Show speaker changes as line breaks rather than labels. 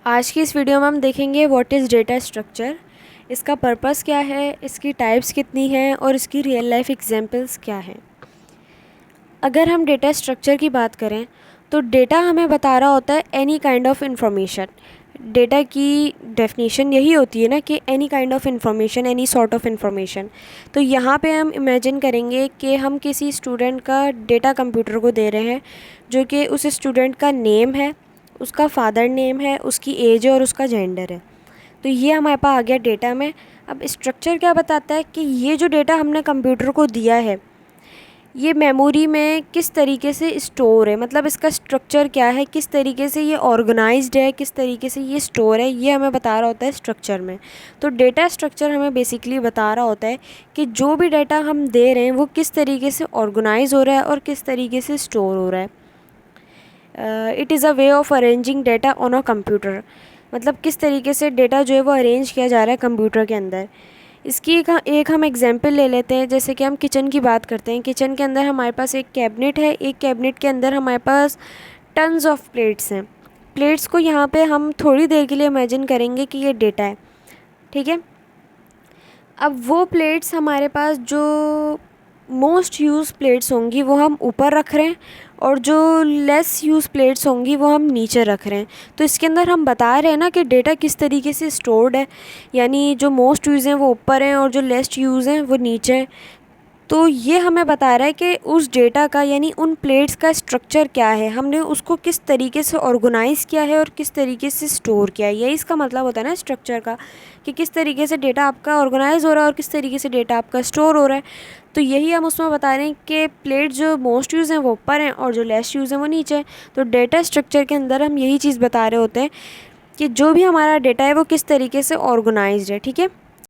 आज की इस वीडियो में हम देखेंगे व्हाट इज़ डेटा स्ट्रक्चर, इसका पर्पस क्या है, इसकी टाइप्स कितनी हैं और इसकी रियल लाइफ एग्जांपल्स क्या हैं। अगर हम डेटा स्ट्रक्चर की बात करें तो डेटा हमें बता रहा होता है any kind of information. Data की डेफिनेशन यही होती है ना कि any kind of information, any sort of information. तो यहाँ पे हम इमेजिन करेंगे कि हम किसी स्टूडेंट का डेटा कंप्यूटर को दे रहे हैं, जो कि उस स्टूडेंट का नेम है, उसका फादर नेम है, उसकी एज है और उसका जेंडर है। तो ये हमारे पास आ गया डेटा में। अब स्ट्रक्चर क्या बताता है कि ये जो डेटा हमने कंप्यूटर को दिया है ये मेमोरी में किस तरीके से स्टोर है, मतलब इसका स्ट्रक्चर क्या है, किस तरीके से ये ऑर्गेनाइज्ड है, किस तरीके से ये स्टोर है, ये हमें बता रहा होता है स्ट्रक्चर में। तो डेटा स्ट्रक्चर हमें बेसिकली बता रहा होता है कि जो भी डेटा हम दे रहे हैं वो किस तरीके से ऑर्गेनाइज हो रहा है और किस तरीके से स्टोर हो रहा है। It is a way of arranging data on a computer, मतलब किस तरीके से डेटा जो है वो अरेंज किया जा रहा है कंप्यूटर के अंदर। इसकी एक हम एग्जांपल ले लेते हैं। जैसे कि हम किचन की बात करते हैं, किचन के अंदर हमारे पास एक कैबिनेट है, एक कैबिनेट के अंदर हमारे पास टन्स ऑफ प्लेट्स हैं। प्लेट्स को यहाँ पे हम थोड़ी देर के लिए इमेजिन करेंगे कि ये डेटा है, ठीक है। अब वो प्लेट्स हमारे पास जो मोस्ट यूज़ प्लेट्स होंगी वो हम ऊपर रख रहे हैं और जो लेस यूज़ प्लेट्स होंगी वो हम नीचे रख रहे हैं। तो इसके अंदर हम बता रहे हैं ना कि डेटा किस तरीके से स्टोर्ड है, यानी जो मोस्ट यूज़ हैं वो ऊपर हैं और जो लेस यूज़ हैं वो नीचे हैं। तो ये हमें बता रहा है कि उस डेटा का, यानी उन प्लेट्स का स्ट्रक्चर क्या है, हमने उसको किस तरीके से ऑर्गेनाइज़ किया है और किस तरीके से स्टोर किया है। यही इसका मतलब होता है ना स्ट्रक्चर का, कि किस तरीके से डेटा आपका ऑर्गेनाइज हो रहा है और किस तरीके से डेटा आपका स्टोर हो रहा है। तो यही हम उसमें बता रहे हैं कि प्लेट जो मोस्ट यूज़ हैं वो ऊपर हैं और जो लेस यूज़ हैं वो नीचे हैं। तो डेटा स्ट्रक्चर के अंदर हम यही चीज़ बता रहे होते हैं कि जो भी हमारा डेटा है वो किस तरीके से ऑर्गेनाइज्ड है, ठीक है।